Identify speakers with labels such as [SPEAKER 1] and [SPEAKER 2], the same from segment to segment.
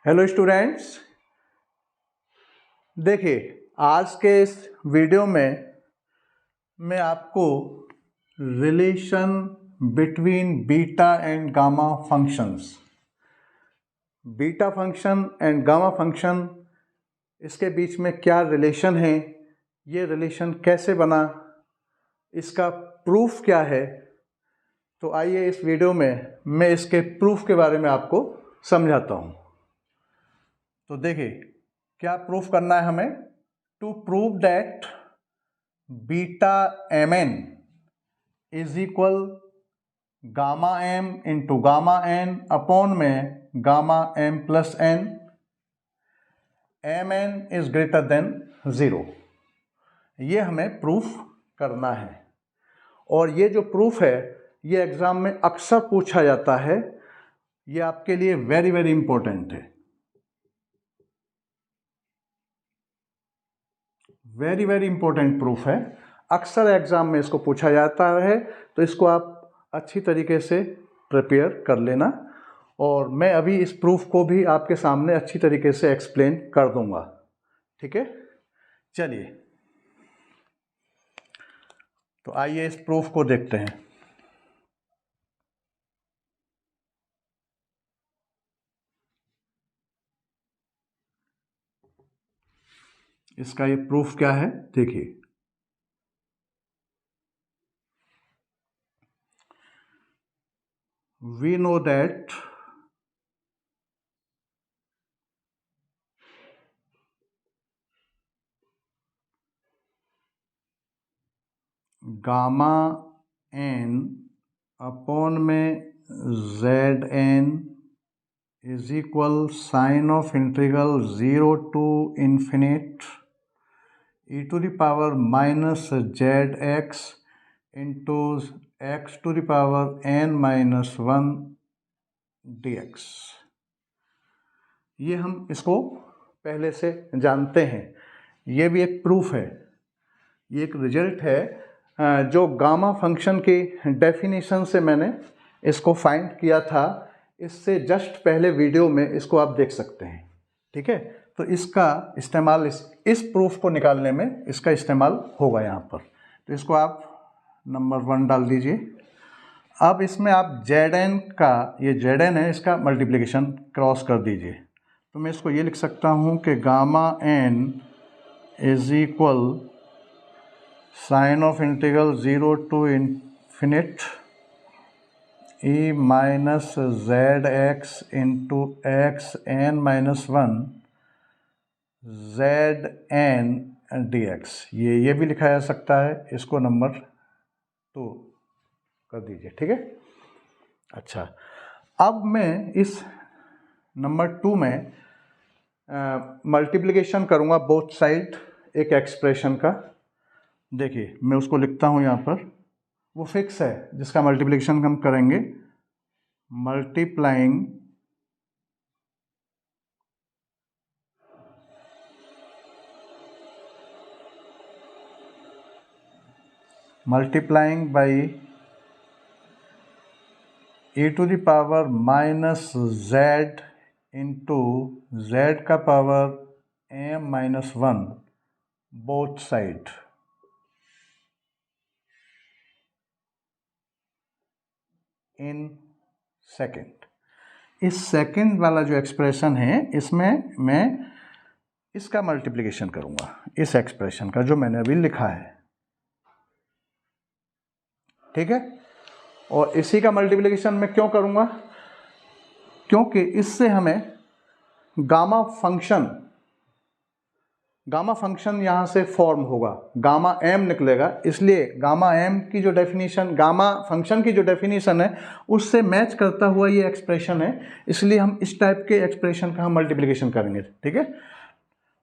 [SPEAKER 1] Hello students, देखिए आज के इस वीडियो में मैं आपको relation between beta and gamma functions, beta function and gamma function, इसके बीच में क्या रिलेशन है, ये रिलेशन कैसे बना, इसका प्रूफ क्या है। तो आइए इस वीडियो में मैं इसके प्रूफ के बारे में आपको समझाता हूँ। तो देखिए क्या प्रूफ करना है हमें। To prove that beta M N is equal gamma M into gamma N upon में gamma M plus N, M N is greater than 0, ये हमें प्रूफ करना है। और ये जो प्रूफ है ये एग्जाम में अक्सर पूछा जाता है, ये आपके लिए वेरी वेरी इंपॉर्टेंट है, वेरी वेरी इंपॉर्टेंट प्रूफ है। अक्सर एग्जाम में इसको पूछा जाता है, तो इसको आप अच्छी तरीके से प्रिपेयर कर लेना। और मैं अभी इस प्रूफ को भी आपके सामने अच्छी तरीके से एक्सप्लेन कर दूंगा, ठीक है। चलिए तो आइए इस प्रूफ को देखते हैं। इसका ये प्रूफ क्या है, देखिए। We know that gamma N upon में Z N is equal sign of integral 0 to infinite e to the power minus Z x into X to the power N minus 1 D x. ये हम इसको पहले से जानते हैं, ये भी एक प्रूफ है, ये एक रिजल्ट है जो गामा फंक्शन की डेफिनेशन से मैंने इसको फाइंड किया था। इससे जस्ट पहले वीडियो में इसको आप देख सकते हैं, ठीक है। तो इसका इस्तेमाल इस प्रूफ को निकालने में इसका इस्तेमाल होगा यहाँ पर। तो इसको आप नंबर 1 डाल दीजिए। अब इसमें आप जेड का, ये जेड एन है, इसका मल्टीप्लिकेशन क्रॉस कर दीजिए। तो मैं इसको ये लिख सकता हूँ कि gamma n is equal sign of integral 0 to infinite e minus Z x into x n minus 1 z n d x. ये भी लिखा जा सकता है, इसको नंबर 2 कर दीजिए, ठीक है। अच्छा, अब मैं इस नंबर 2 में मल्टीप्लिकेशन करूँगा बोथ साइड एक एक्सप्रेशन का। देखिए मैं उसको लिखता हूँ यहाँ पर, वो फिक्स है जिसका मल्टीप्लिकेशन हम करेंगे। Multiplying by e to the power minus Z into Z का power m minus 1 both side. In second, इस सेकेंड वाला जो एक्सप्रेशन है इसमें मैं इसका मल्टीप्लिकेशन करूंगा, इस एक्सप्रेशन का जो मैंने अभी लिखा है, ठीक है। और इसी का मल्टीप्लिकेशन मैं क्यों करूंगा, क्योंकि इससे हमें गामा फंक्शन यहाँ से फॉर्म होगा, गामा एम निकलेगा। इसलिए गामा एम की जो डेफिनेशन, गामा फंक्शन की जो डेफिनेशन है उससे मैच करता हुआ ये एक्सप्रेशन है, इसलिए हम इस टाइप के एक्सप्रेशन का हम मल्टीप्लिकेशन करेंगे, ठीक है। तो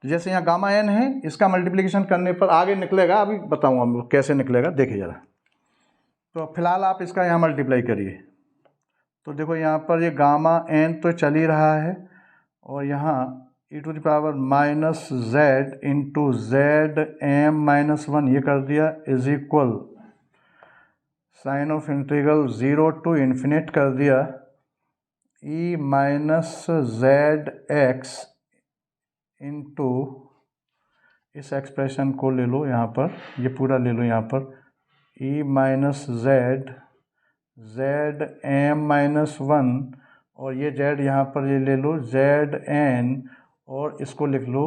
[SPEAKER 1] जैसे यहाँ गामा एन है, इसका मल्टीप्लिकेशन करने पर आगे निकलेगा, अभी बताऊँगा कैसे निकलेगा, देखिए ज़रा। तो फिलहाल आप इसका यहाँ मल्टीप्लाई करिए। तो देखो यहाँ पर ये गामा एन तो चल ही रहा है, और यहाँ e to the power minus Z into Z M minus 1 ये कर दिया, is equal sign of integral 0 to infinite कर दिया e minus Z x into, इस एक्सप्रेशन को ले लो यहाँ पर, ये पूरा ले लो यहाँ पर, e minus Z M minus one, और ये जेड यहाँ पर ये ले लो जेड एन, और इसको लिख लो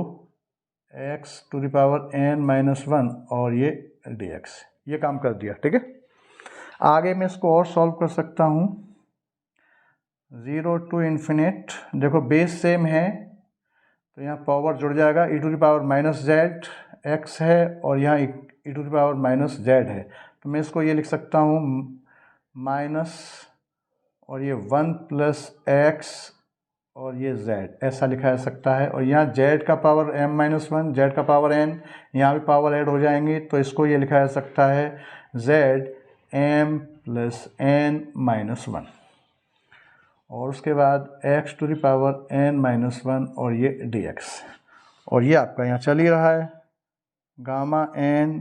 [SPEAKER 1] X to the power N minus one, और ये डी एक्स। ये काम कर दिया, ठीक है। आगे मैं इसको और सॉल्व कर सकता हूँ। 0 टू इन्फिनिट, देखो बेस सेम है तो यहाँ पावर जुड़ जाएगा, e to the power minus Z X है और यहाँ e to the power minus Z है, तो मैं इसको ये लिख सकता हूँ माइनस और ये 1 प्लस एक्स और ये z, ऐसा लिखा जा सकता है। और यहाँ z का power m minus one, Z का पावर n, यहाँ भी पावर ऐड हो जाएंगी, तो इसको ये लिखा जा सकता है z m plus n minus one, और उसके बाद x to the power n minus one और ये dx। और ये आपका यहाँ चल ही रहा है gamma n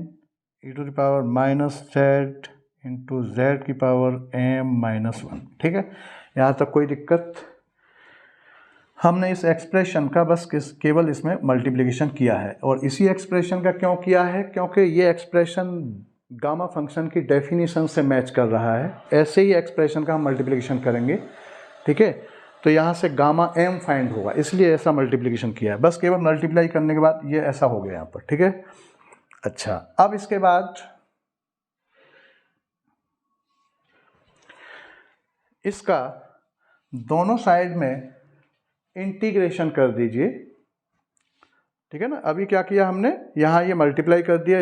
[SPEAKER 1] e to the power minus Z into z की पावर m माइनस वन, ठीक है। यहाँ तक कोई दिक्कत? हमने इस एक्सप्रेशन का बस केवल इसमें मल्टीप्लिकेशन किया है, और इसी एक्सप्रेशन का क्यों किया है? क्योंकि ये एक्सप्रेशन गामा फंक्शन की डेफिनेशन से मैच कर रहा है। ऐसे ही एक्सप्रेशन का हम मल्टीप्लिकेशन करेंगे, ठीक है। तो यहाँ से गामा m फाइंड होगा, इसलिए ऐसा मल्टीप्लिकेशन किया है। बस केवल मल्टीप्लाई करने के बाद ये ऐसा हो गया यहाँ पर, ठीक है। अच्छा, अब इसके बाद इसका दोनों साइड में इंटीग्रेशन कर दीजिए, ठीक है ना। अभी क्या किया हमने, यहाँ ये मल्टीप्लाई कर दिया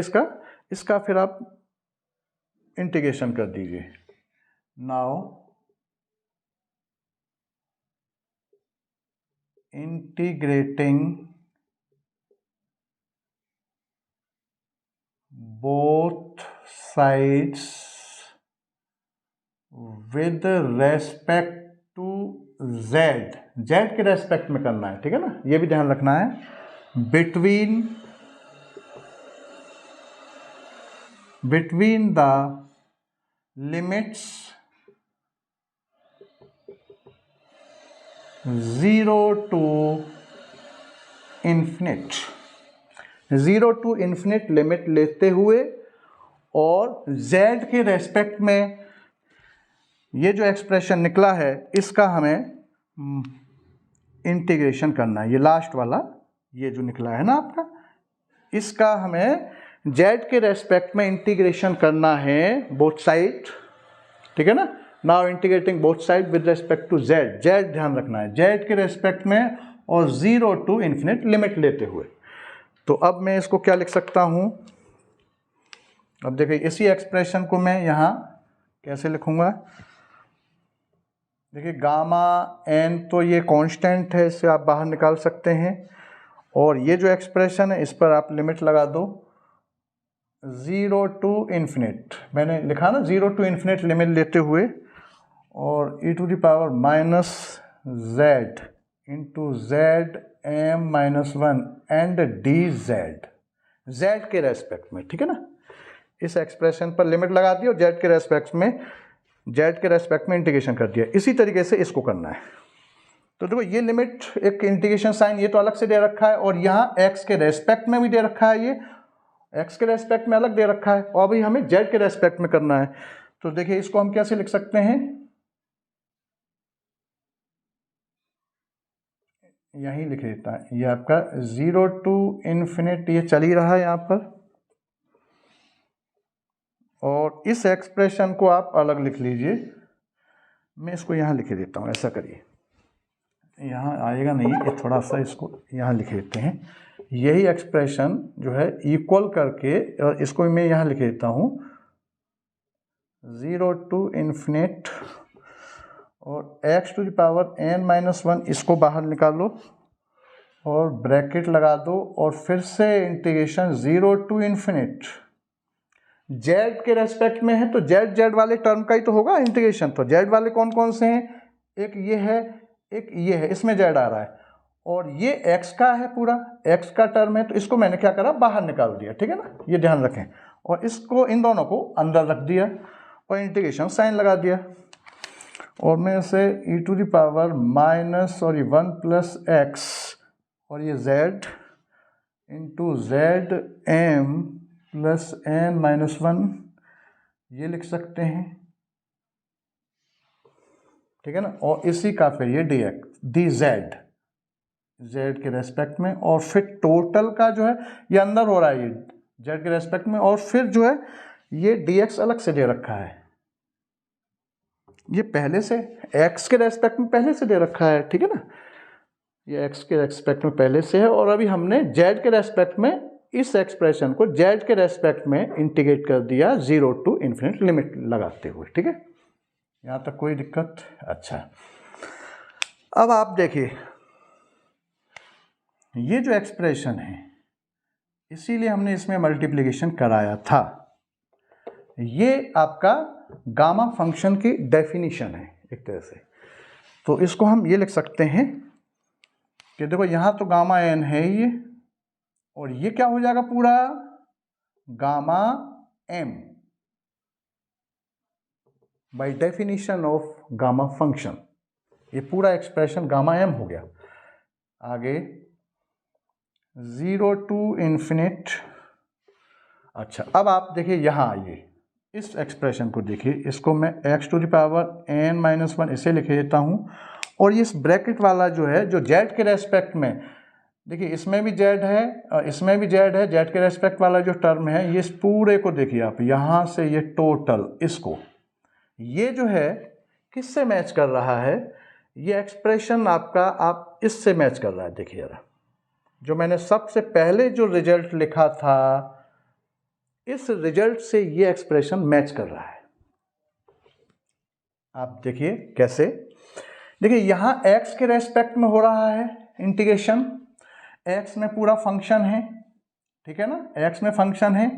[SPEAKER 1] इसका फिर आप इंटीग्रेशन कर दीजिए। Now integrating both sides with respect to z, z के रेस्पेक्ट में करना है, ठीक है ना, ये भी ध्यान रखना है। Between the limits 0 to infinite, 0 to infinite limit लेते हुए, और z के रेस्पेक्ट में ये जो एक्सप्रेशन निकला है इसका हमें इंटीग्रेशन करना है। ये लास्ट वाला ये जो निकला है ना आपका, इसका हमें z के रेस्पेक्ट में इंटीग्रेशन करना है बोथ साइड, ठीक है ना। Now integrating both side with respect to z, ध्यान रखना है z के रेस्पेक्ट में, और 0 टू इन्फिनिट लिमिट लेते हुए। तो अब मैं इसको क्या लिख सकता हूँ? अब देखिए इसी एक्सप्रेशन को मैं यहाँ कैसे लिखूँगा। देखिए गामा n तो ये कांस्टेंट है, इससे आप बाहर निकाल सकते हैं, और ये जो एक्सप्रेशन है इस पर आप लिमिट लगा दो 0 टू इन्फिनिट, मैंने लिखा ना 0 टू इन्फिनिट लिमिट लेते हुए, और e to the power minus Z into Z M minus one and D Z के रेस्पेक्ट में, ठीक है ना। इस एक्सप्रेशन पर लिमिट लगा दी और जेड के रेस्पेक्ट में इंटीग्रेशन कर दिया। इसी तरीके से इसको करना है। तो देखो ये लिमिट, एक इंटीग्रेशन साइन ये तो अलग से दे रखा है, और यहाँ x के रेस्पेक्ट में भी दे रखा है, ये x के रेस्पेक्ट में अलग दे रखा है, और अभी हमें z के रेस्पेक्ट में करना है। तो देखिए इसको हम कैसे लिख सकते हैं, यहीं लिख देता है, ये आपका 0 टू इन्फिनिट ये चल ही रहा है यहाँ पर, और इस एक्सप्रेशन को आप अलग लिख लीजिए। मैं इसको यहाँ लिख देता हूँ, ऐसा करिए, यहाँ आएगा नहीं, ये थोड़ा सा इसको यहाँ लिख देते हैं। यही एक्सप्रेशन जो है इक्वल करके, और इसको मैं यहाँ लिख देता हूँ 0 टू इन्फिनिट, और x to the power n minus one, इसको बाहर निकालो और ब्रैकेट लगा दो, और फिर से इंटीग्रेशन 0 टू इन्फिनिट, z के रेस्पेक्ट में है तो z वाले टर्म का ही तो होगा इंटीग्रेशन। तो z वाले कौन कौन से हैं, एक ये है, एक ये है, इसमें z आ रहा है, और ये x का है, पूरा x का टर्म है, तो इसको मैंने क्या करा, बाहर निकाल दिया, ठीक है ना, ये ध्यान रखें। और इसको, इन दोनों को अंदर रख दिया और इंटीग्रेशन साइन लगा दिया। और मैं इसे e to the power minus और ये 1 प्लस एक्स और ये z into Z m plus n minus 1 ये लिख सकते हैं, ठीक है ना। और इसी का फिर ये डी जेड के रेस्पेक्ट में, और फिर टोटल का जो है ये अंदर हो रहा है, ये जेड के रेस्पेक्ट में, और फिर जो है ये dx अलग से दे रखा है, ये पहले से x के रेस्पेक्ट में पहले से दे रखा है, ठीक है ना। ये x के रेस्पेक्ट में पहले से है, और अभी हमने z के रेस्पेक्ट में इस एक्सप्रेशन को z के रेस्पेक्ट में इंटीग्रेट कर दिया 0 टू इन्फिनिट लिमिट लगाते हुए, ठीक है। यहाँ तक कोई दिक्कत? अच्छा, अब आप देखिए ये जो एक्सप्रेशन है, इसीलिए हमने इसमें मल्टीप्लिकेशन कराया था। ये आपका गामा फंक्शन की डेफिनेशन है एक तरह से। तो इसको हम ये लिख सकते हैं कि देखो यहाँ तो गामा एन है ये, और ये क्या हो जाएगा पूरा gamma m by definition of gamma function. ये पूरा एक्सप्रेशन गामा एम हो गया। आगे 0 टू इन्फिनिट। अच्छा, अब आप देखिए यहाँ आइए, इस एक्सप्रेशन को देखिए, इसको मैं x to the power n minus 1 इसे लिख देता हूँ, और इस ब्रैकेट वाला जो है जो z के रेस्पेक्ट में, देखिए इसमें भी z है और इसमें भी z है, z के रेस्पेक्ट वाला जो टर्म है, ये इस पूरे को देखिए आप, यहाँ से ये टोटल, इसको ये जो है किससे मैच कर रहा है, ये एक्सप्रेशन आपका आप इससे मैच कर रहा है। देखिए जरा, जो मैंने सबसे पहले जो रिजल्ट लिखा था, इस रिजल्ट से ये एक्सप्रेशन मैच कर रहा है। आप देखिए कैसे, देखिए यहाँ x के रेस्पेक्ट में हो रहा है इंटीग्रेशन, x में पूरा फंक्शन है, ठीक है ना, x में फंक्शन है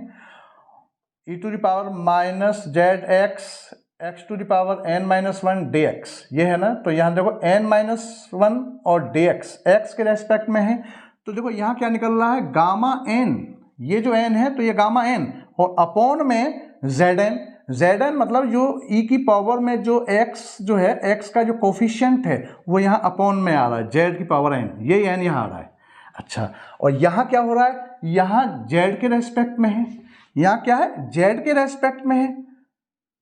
[SPEAKER 1] e to the power minus Z x to the power n minus 1 dx, ये है ना। तो यहाँ देखो n माइनस 1 और dx x के रेस्पेक्ट में है, तो देखो यहाँ क्या निकल रहा है गामा n, ये जो n है तो ये गामा n, और अपॉन में zn मतलब जो e की पावर में जो x जो है, x का जो कोफिशिएंट है वो यहाँ अपॉन में आ रहा है, z की पावर n, ये n यहाँ आ रहा है। अच्छा, और यहाँ क्या हो रहा है, यहाँ z के रेस्पेक्ट में है, यहाँ क्या है z के रेस्पेक्ट में है,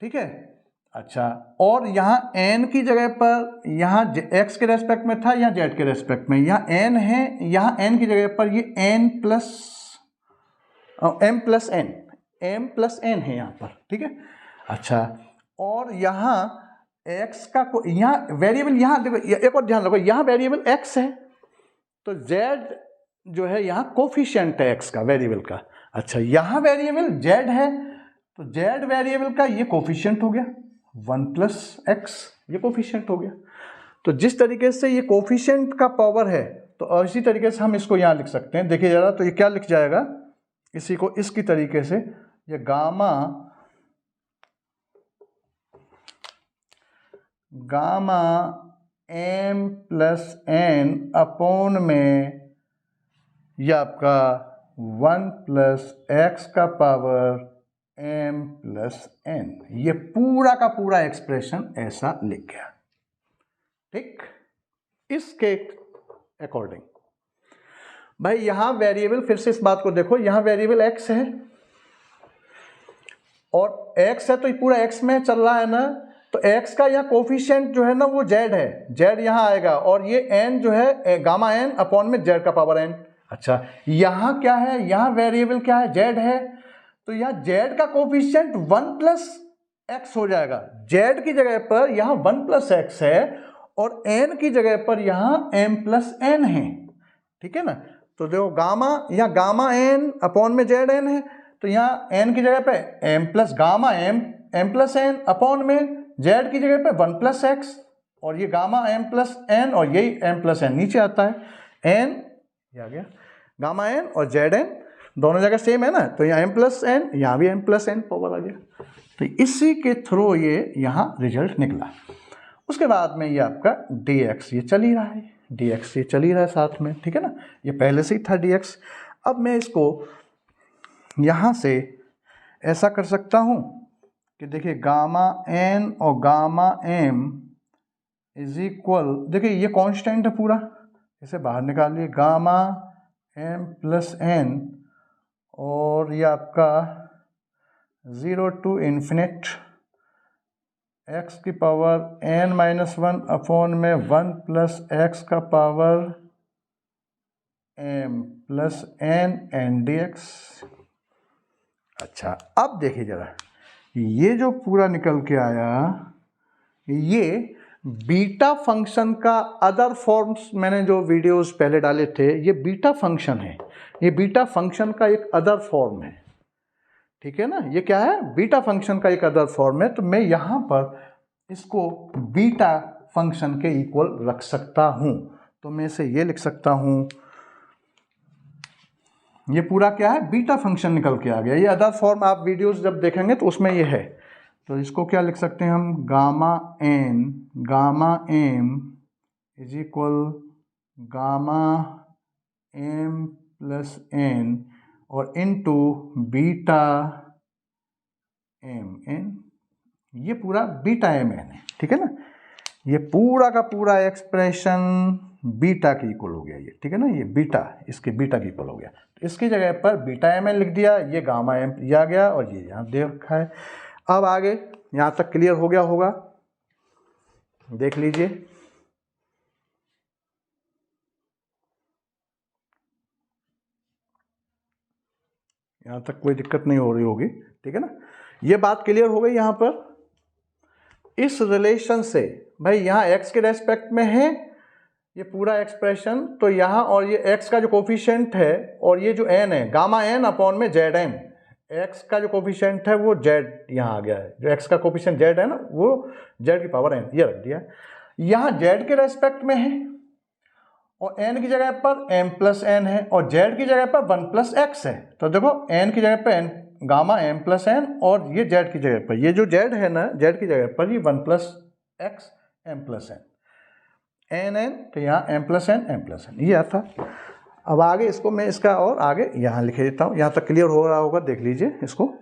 [SPEAKER 1] ठीक है। अच्छा, और यहाँ n की जगह पर, यहाँ x के रेस्पेक्ट में था, यहाँ z के रेस्पेक्ट में, यहाँ n है, यहाँ n की जगह पर ये m प्लस n है यहाँ पर, ठीक है। अच्छा, और यहाँ x का यहाँ वेरिएबल, यहाँ देखो एक और ध्यान रखो, यहाँ वेरिएबल x है तो z जो है यहाँ कोफिशिएंट है x का, वेरिएबल का। अच्छा, यहाँ वेरिएबल z है तो z वेरिएबल का ये कोफिशिएंट हो गया 1 प्लस एक्स, ये कोफिशिएंट हो गया। तो जिस तरीके से ये कोफिशिएंट का पावर है, तो इसी तरीके से हम इसको यहाँ लिख सकते हैं। देखिए जरा, तो ये क्या लिख जाएगा, इसी को इसकी तरीके से, ये gamma m plus n upon में ये आपका 1 प्लस एक्स का पावर m प्लस n, ये पूरा का पूरा एक्सप्रेशन ऐसा लिख गया, ठीक। इसके अकॉर्डिंग भाई यहाँ वेरिएबल, फिर से इस बात को देखो, यहाँ वेरिएबल x है और x है तो ये पूरा x में चल रहा है ना, तो x का यहाँ कोफिशिएंट जो है ना वो z है, z यहाँ आएगा, और ये n जो है गामा n अपॉन में z का पावर n। अच्छा, यहाँ क्या है, यहाँ वेरिएबल क्या है, z है, तो यहाँ z का कोफिशिएंट 1 प्लस एक्स हो जाएगा, z की जगह पर यहाँ 1 प्लस एक्स है और n की जगह पर यहाँ m प्लस n है, ठीक है ना। तो देखो गामा, यहाँ गामा n अपॉन में z n है, तो यहाँ n की जगह पे m plus gamma m plus n upon में z की जगह पे 1 प्लस एक्स, और ये गामा m प्लस n और यही m प्लस n नीचे आता है, n ये आ गया, गामा n और zn दोनों जगह सेम है ना, तो यहाँ m प्लस n, यहाँ भी m प्लस n पावर आ गया। तो इसी के थ्रू ये यहाँ रिजल्ट निकला। उसके बाद में ये आपका dx ये चल ही रहा है, dx ये चल ही रहा है साथ में, ठीक है ना, ये पहले से ही था dx। अब मैं इसको यहाँ से ऐसा कर सकता हूँ कि देखिए गामा n और गामा m इज इक्वल, देखिए ये कांस्टेंट है पूरा, इसे बाहर निकालिए, गामा एम प्लस एन, और ये आपका 0 टू इन्फिनिट एक्स की पावर n माइनस 1 अपॉन में 1 प्लस एक्स का power m plus n D x. अच्छा, अब देखिए जरा, ये जो पूरा निकल के आया, ये बीटा फंक्शन का अदर फॉर्म्स, मैंने जो वीडियोस पहले डाले थे, ये बीटा फंक्शन है, ये बीटा फंक्शन का एक अदर फॉर्म है, ठीक है ना। ये क्या है, बीटा फंक्शन का एक अदर फॉर्म है। तो मैं यहाँ पर इसको बीटा फंक्शन के इक्वल रख सकता हूँ। तो मैं इसे ये लिख सकता हूँ, ये पूरा क्या है, बीटा फंक्शन निकल के आ गया। ये अदर फॉर्म आप वीडियोस जब देखेंगे तो उसमें ये है। तो इसको क्या लिख सकते हैं हम, gamma n gamma m is equal gamma M plus n और इनटू बीटा एम एन, ये पूरा बीटा एम एन है, ठीक है ना। ये पूरा का पूरा एक्सप्रेशन बीटा के इक्वल हो गया ये, ठीक है ना। ये बीटा, इसके बीटा के इक्वल हो गया। तो इसकी जगह पर बीटा एम एन लिख दिया, ये गामा एम आ गया और ये यहाँ दे रखा है। अब आगे यहाँ तक क्लियर हो गया होगा, देख लीजिए। यहाँ तक कोई दिक्कत नहीं हो रही होगी, ठीक है ना। ये बात क्लियर हो गई यहाँ पर। इस रिलेशन से भाई यहाँ x के रेस्पेक्ट में है ये पूरा एक्सप्रेशन, तो यहाँ और ये x का जो कोफिशिएंट है और ये जो n है, गामा n अपॉन में जेड एन, x का जो कोफिशिएंट है वो z यहाँ आ गया है, जो x का कोफिशिएंट z है ना, वो z की पावर n ये रख दिया। यहाँ z के रेस्पेक्ट में है और n की जगह पर m प्लस n है और z की जगह पर 1 प्लस x है। तो देखो n की जगह पर n gamma m plus n और ये z की जगह पर, ये जो z है ना, z की जगह पर ये 1 plus x m plus n n n, तो यहाँ m प्लस n ये आता। अब आगे इसको मैं इसका और आगे यहाँ लिख देता हूँ। यहाँ तक क्लियर हो रहा होगा, देख लीजिए इसको।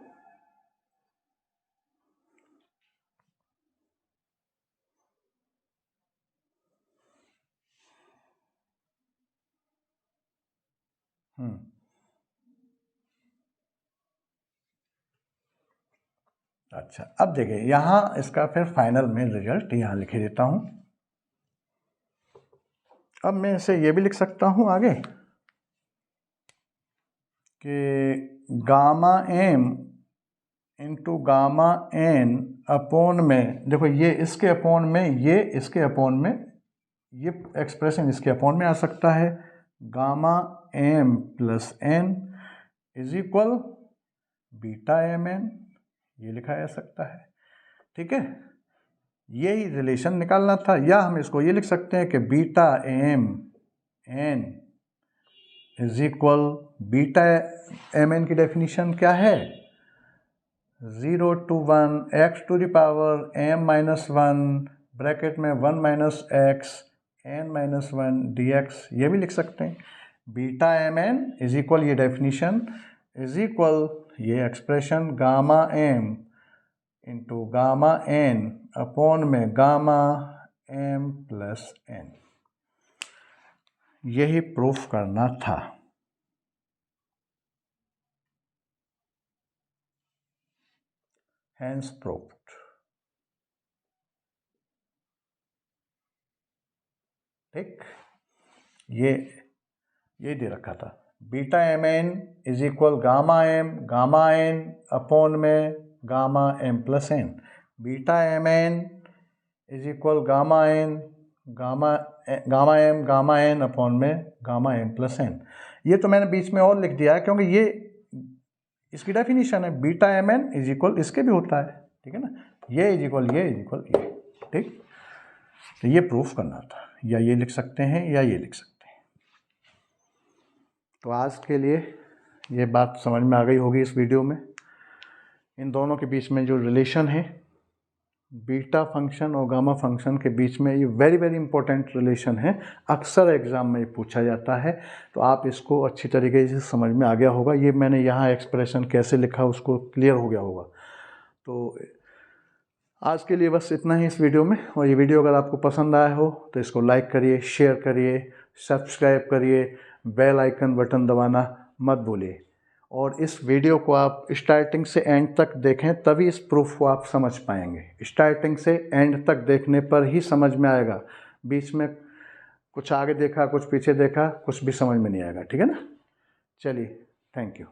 [SPEAKER 1] अच्छा, अब देखिए यहाँ इसका फिर फाइनल में रिजल्ट यहाँ लिख देता हूँ। अब मैं इसे ये भी लिख सकता हूँ आगे कि gamma M into gamma N upon में, देखो ये इसके अपॉन में, ये इसके अपॉन में, ये एक्सप्रेशन इसके अपॉन में आ सकता है। Gamma M plus n is equal beta M n, ये लिखा जा सकता है, ठीक है। यही रिलेशन निकालना था। या हम इसको ये लिख सकते हैं कि beta M N is equal, beta M n की डेफिनेशन क्या है, 0 to 1 x to the power m minus 1 bracket में 1 minus x n minus 1 D x, ये भी लिख सकते हैं। Beta M N is equal, ये डेफिनेशन इज इक्वल, ये expression gamma M into gamma N upon में गामा एम प्लस एन, यही प्रूफ करना था। हैंस प्रूफ्ड, ठीक। ये दे रखा था, beta M N is equal gamma N upon में gamma M plus N, beta M N is equal gamma M gamma N upon में गामा एम प्लस एन। ये तो मैंने बीच में और लिख दिया है क्योंकि ये इसकी डेफिनेशन है। Beta M N is equal इसके भी होता है, ठीक है ना, ये इज इक्वल ये इज इक्वल ये, ठीक। तो ये प्रूफ करना था, या ये लिख सकते हैं या ये लिख सकते हैं। तो आज के लिए ये बात समझ में आ गई होगी इस वीडियो में। इन दोनों के बीच में जो रिलेशन है बीटा फंक्शन और गामा फंक्शन के बीच में, ये वेरी वेरी इंपॉर्टेंट रिलेशन है, अक्सर एग्ज़ाम में पूछा जाता है। तो आप इसको अच्छी तरीके से समझ में आ गया होगा। ये मैंने यहाँ एक्सप्रेशन कैसे लिखा उसको क्लियर हो गया होगा। तो आज के लिए बस इतना ही इस वीडियो में। और ये वीडियो अगर आपको पसंद आया हो तो इसको लाइक करिए, शेयर करिए, सब्सक्राइब करिए, बेल आइकन बटन दबाना मत भूलिए। और इस वीडियो को आप स्टार्टिंग से एंड तक देखें, तभी इस प्रूफ को आप समझ पाएंगे। स्टार्टिंग से एंड तक देखने पर ही समझ में आएगा। बीच में कुछ आगे देखा, कुछ पीछे देखा, कुछ भी समझ में नहीं आएगा। ठीक है ना? चलिए, थैंक यू।